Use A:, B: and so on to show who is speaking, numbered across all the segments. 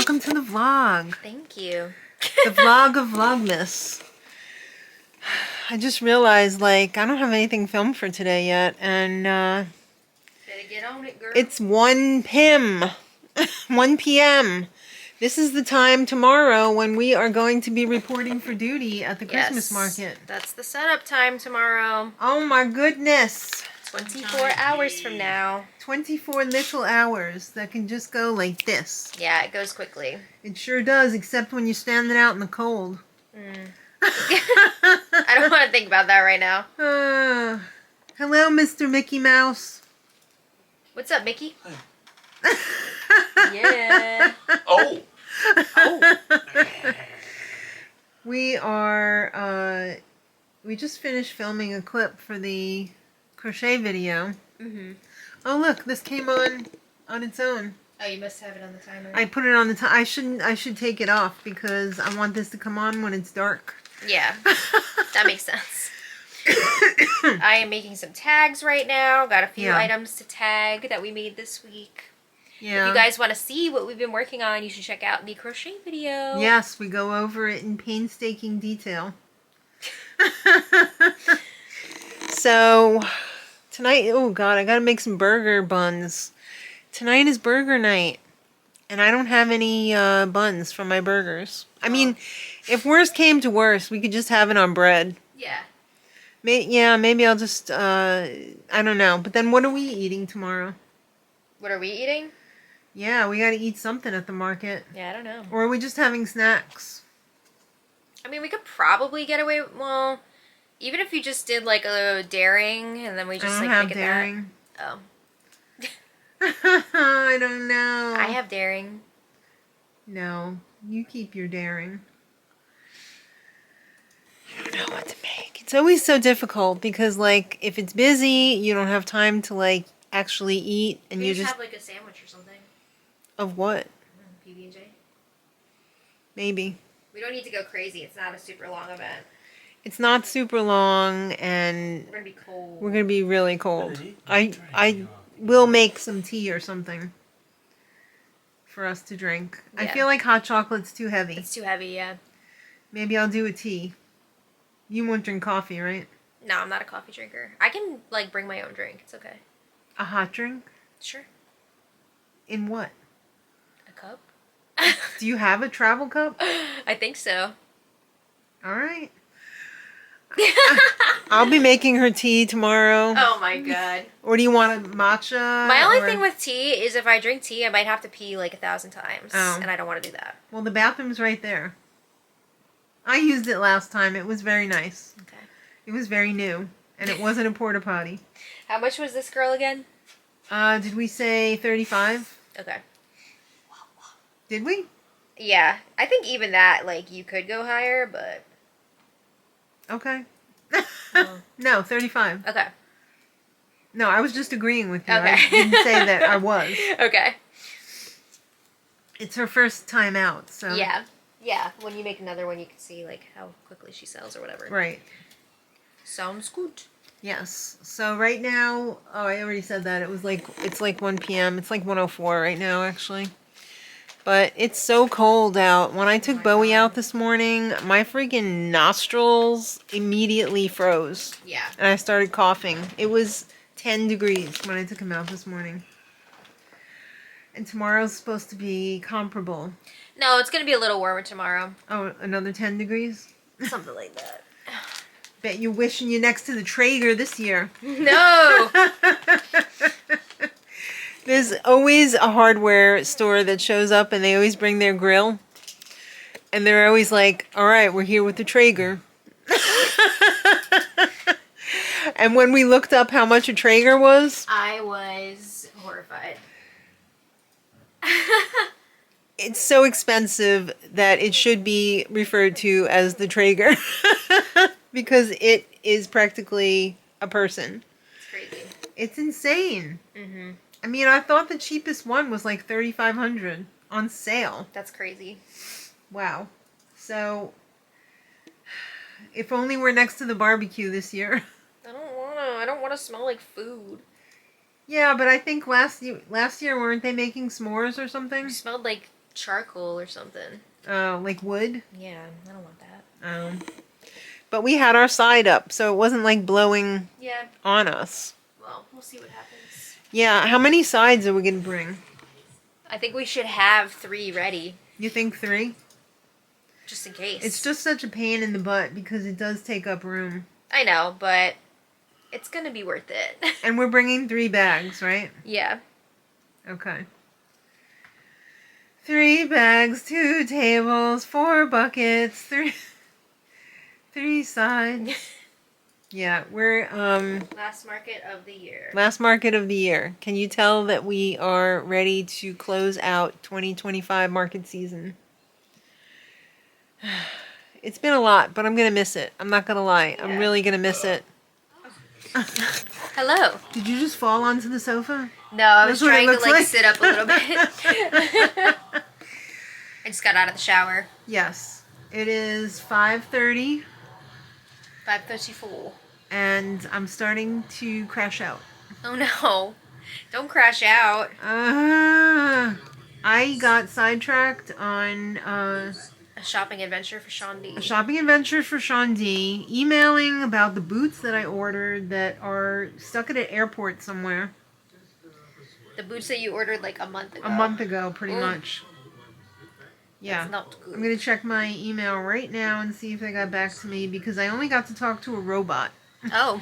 A: welcome to the vlog.
B: Thank you.
A: The vlog of Vlogmas. I just realized, like, I don't have anything filmed for today yet, and,
B: Better get on it, girl.
A: it's 1 p.m. 1 p.m. This is the time tomorrow when we are going to be reporting for duty at the Christmas market.
B: That's the setup time tomorrow.
A: Oh my goodness.
B: 24 hours from now.
A: 24 little hours that can just go like this.
B: Yeah, it goes quickly.
A: It sure does, except when you're standing out in the cold.
B: I don't want to think about that right now.
A: Hello, Mr. Mickey Mouse.
B: What's up, Mickey? Yeah.
C: Oh.
A: We just finished filming a clip for the crochet video. Oh look, this came on its own.
B: Oh, you must have it on the timer.
A: I put it on the I should take it off because I want this to come on when it's dark.
B: Yeah, that makes sense. I am making some tags right now. Got a few items to tag that we made this week.
A: Yeah.
B: If you guys want to see what we've been working on, you should check out the crochet video.
A: Yes, we go over it in painstaking detail. So, tonight, oh god, I gotta make some burger buns. Tonight is burger night, and I don't have any buns for my burgers. I mean, if worst came to worst, we could just have it on bread.
B: Yeah.
A: Maybe I'll just, I don't know. But then what are we eating tomorrow?
B: What are we eating?
A: Yeah, we gotta eat something at the market.
B: Yeah, I don't know.
A: Or are we just having snacks?
B: I mean, we could probably get away, well, even if you just did like a daring and then we just
A: I don't
B: like
A: have
B: pick
A: daring.
B: that. Oh.
A: I don't know.
B: I have daring.
A: No, you keep your daring. I don't know what to make. It's always so difficult because, like, if it's busy, you don't have time to, like, actually eat, and you just
B: have like a sandwich or something.
A: Of what?
B: PB&J.
A: Maybe.
B: We don't need to go crazy. It's not a super long event.
A: It's not super long, and
B: we're gonna be cold.
A: We're gonna be really cold. I will make some tea or something for us to drink. Yeah. I feel like hot chocolate's too heavy.
B: It's too heavy, yeah.
A: Maybe I'll do a tea. You won't drink coffee, right?
B: No, I'm not a coffee drinker. I can, like, bring my own drink. It's okay.
A: A hot drink?
B: Sure.
A: In what?
B: A cup?
A: Do you have a travel cup?
B: I think so.
A: All right. I'll be making her tea tomorrow.
B: Oh my god.
A: Or do you want a matcha?
B: My only thing with tea is if I drink tea, I might have to pee like 1,000 times.
A: Oh.
B: And I don't want to do that.
A: Well, the bathroom's right there. I used it last time. It was very nice.
B: Okay.
A: It was very new. And it wasn't a porta potty.
B: How much was this girl again?
A: Did we say 35?
B: Okay.
A: Did we?
B: Yeah. I think even that, like, you could go higher, but...
A: Okay. No, 35.
B: Okay.
A: No, I was just agreeing with you.
B: Okay.
A: I didn't say that I was.
B: Okay.
A: It's her first time out, so...
B: Yeah. Yeah. When you make another one, you can see, like, how quickly she sells or whatever.
A: Right.
B: Sounds good.
A: Yes. So right now... Oh, I already said that. It's like 1 p.m. It's like 1:04 right now, actually. But it's so cold out. When I took Bowie out this morning, my freaking nostrils immediately froze.
B: Yeah.
A: And I started coughing. It was 10 degrees when I took him out this morning. And tomorrow's supposed to be comparable.
B: No, it's going to be a little warmer tomorrow.
A: Oh, another 10 degrees?
B: Something like that.
A: Bet you're wishing you're next to the Traeger this year.
B: No!
A: There's always a hardware store that shows up and they always bring their grill. And they're always like, all right, we're here with the Traeger. And when we looked up how much a Traeger was...
B: I was horrified.
A: It's so expensive that it should be referred to as the Traeger. Because it is practically a person.
B: It's crazy.
A: It's insane.
B: Mm-hmm.
A: I mean, I thought the cheapest one was like $3,500 on sale.
B: That's crazy.
A: Wow. So, if only we're next to the barbecue this year.
B: I don't want to smell like food.
A: Yeah, but I think last year weren't they making s'mores or something?
B: It smelled like charcoal or something.
A: Oh, like wood?
B: Yeah, I don't want that.
A: Oh. But we had our side up, so it wasn't like blowing
B: Yeah.
A: on us.
B: Well, we'll see what happens.
A: Yeah, how many sides are we going to bring?
B: I think we should have 3 ready.
A: You think 3?
B: Just in case.
A: It's just such a pain in the butt because it does take up room.
B: I know, but it's going to be worth it.
A: And we're bringing 3 bags, right?
B: Yeah.
A: Okay. 3 bags, 2 tables, 4 buckets, 3 sides. Yeah, we're
B: Last market of the year.
A: last market of the year. Can you tell that we are ready to close out 2025 market season? It's been a lot, but I'm going to miss it. I'm not going to lie. I'm
B: Yeah.
A: really going to miss it.
B: Hello.
A: Did you just fall onto the sofa?
B: No, I was
A: That's what it
B: trying to
A: looks
B: like
A: like.
B: sit up a little bit. I just got out of the shower.
A: Yes. It is 5:30
B: 5:34.
A: and I'm starting to crash out.
B: Oh no. Don't crash out.
A: I got sidetracked on
B: A shopping adventure for Sean D.
A: a shopping adventure for Sean D, emailing about the boots that I ordered that are stuck at an airport somewhere.
B: The boots that you ordered like a month ago.
A: A month ago, pretty
B: Ooh.
A: much. Yeah.
B: That's not good.
A: I'm going to check my email right now and see if they got back to me because I only got to talk to a robot.
B: Oh.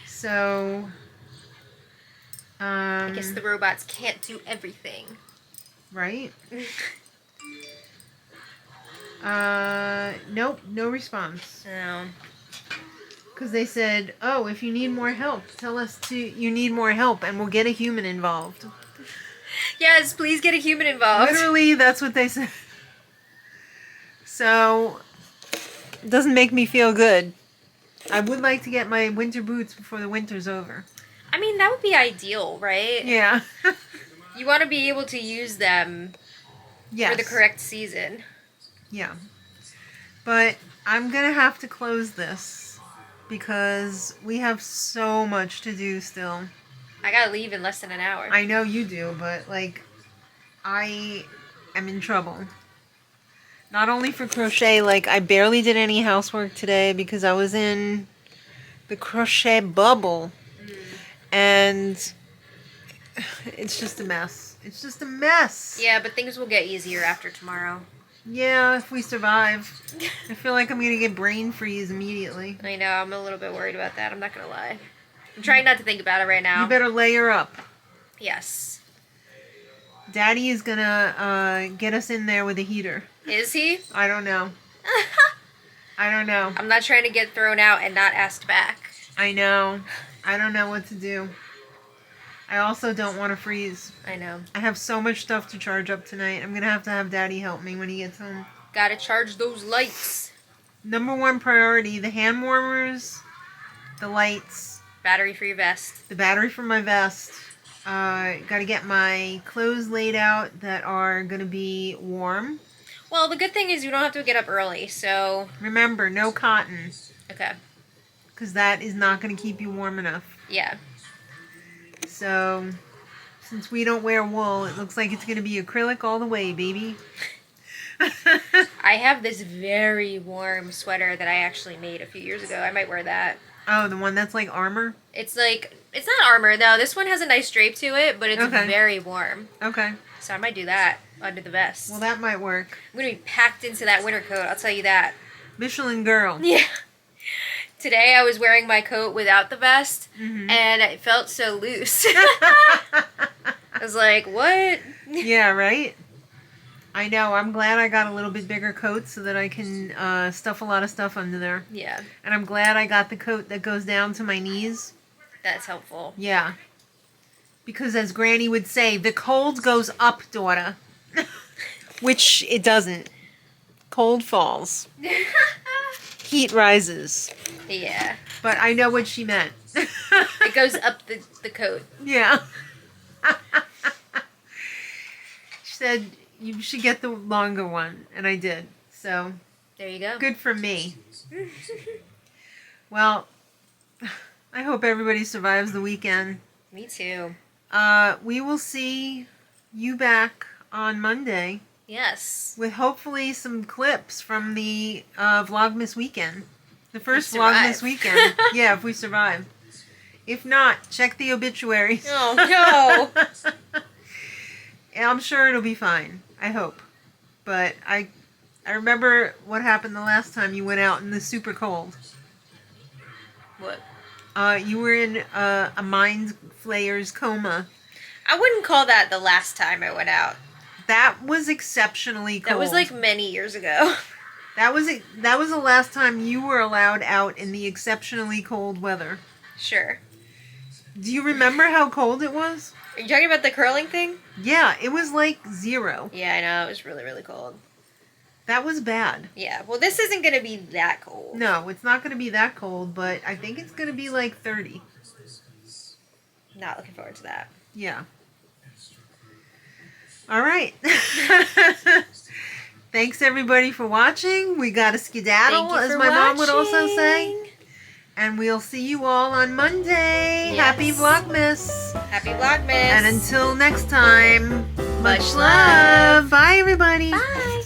A: So,
B: I guess the robots can't do everything.
A: right? Nope, no response.
B: No.
A: Because they said, oh, if you need more help, tell us you need more help and we'll get a human involved.
B: Yes, please get a human involved.
A: Literally, that's what they said. So, it doesn't make me feel good. I would like to get my winter boots before the winter's over.
B: I mean, that would be ideal, right?
A: Yeah.
B: You want to be able to use them
A: Yes.
B: for the correct season.
A: Yeah. But I'm going to have to close this because we have so much to do still.
B: I gotta leave in less than an hour.
A: I know you do, but like, I am in trouble. Not only for crochet, like I barely did any housework today because I was in the crochet bubble. And it's just a mess. It's just a mess.
B: Yeah, but things will get easier after tomorrow.
A: Yeah, if we survive. I feel like I'm going to get brain freeze immediately.
B: I know, I'm a little bit worried about that. I'm not gonna lie. I'm trying not to think about it right now.
A: You better layer up.
B: Yes.
A: Daddy is going to get us in there with a heater.
B: Is he?
A: I don't know. I don't know.
B: I'm not trying to get thrown out and not asked back.
A: I know. I don't know what to do. I also don't want to freeze.
B: I know.
A: I have so much stuff to charge up tonight. I'm going to have Daddy help me when he gets home.
B: Gotta charge those lights.
A: Number 1 priority, the hand warmers, the lights,
B: Battery for your vest.
A: the battery for my vest. Got to get my clothes laid out that are going to be warm.
B: Well, the good thing is you don't have to get up early, so...
A: Remember, no cotton,
B: Okay.
A: because that is not going to keep you warm enough.
B: Yeah.
A: So, since we don't wear wool, it looks like it's going to be acrylic all the way, baby.
B: I have this very warm sweater that I actually made a few years ago. I might wear that.
A: Oh, the one that's like armor?
B: It's like, it's not armor though. This one has a nice drape to it, but it's
A: Okay.
B: very warm.
A: Okay.
B: So I might do that under the vest.
A: Well, that might work.
B: I'm going to be packed into that winter coat, I'll tell you that.
A: Michelin girl.
B: Yeah. Today I was wearing my coat without the vest,
A: Mhm.
B: and it felt so loose. I was like, what?
A: Yeah, right? I know. I'm glad I got a little bit bigger coat so that I can stuff a lot of stuff under there.
B: Yeah,
A: And I'm glad I got the coat that goes down to my knees.
B: that's helpful.
A: Yeah. Because as Granny would say, the cold goes up, daughter. Which it doesn't. Cold falls. Heat rises.
B: Yeah.
A: But I know what she meant.
B: It goes up the coat.
A: Yeah. She said, you should get the longer one. And I did. So,
B: There you go.
A: good for me. Well, I hope everybody survives the weekend.
B: Me too.
A: We will see you back on Monday
B: Yes.
A: with hopefully some clips from the Vlogmas weekend. The first
B: We survive.
A: Vlogmas weekend. Yeah, if we survive. If not, check the obituaries.
B: Oh, no.
A: I'm sure it'll be fine. I hope. But I remember what happened the last time you went out in the super cold.
B: What?
A: You were in a mind flayer's coma.
B: I wouldn't call that the last time I went out.
A: That was exceptionally cold.
B: That was like many years ago.
A: That was the last time you were allowed out in the exceptionally cold weather.
B: Sure.
A: Do you remember how cold it was?
B: Are you talking about the curling thing?
A: Yeah, it was like 0.
B: Yeah, I know. It was really, really cold.
A: That was bad.
B: Yeah. Well, this isn't going to be that cold.
A: No, it's not going to be that cold, but I think it's going to be like 30.
B: Not looking forward to that.
A: Yeah. All right. Thanks everybody for watching. We got a skedaddle, as my mom would also say. And we'll see you all on Monday.
B: Yes.
A: Happy Vlogmas.
B: Happy Vlogmas.
A: And until next time,
B: Much
A: love. Bye everybody.
B: Bye.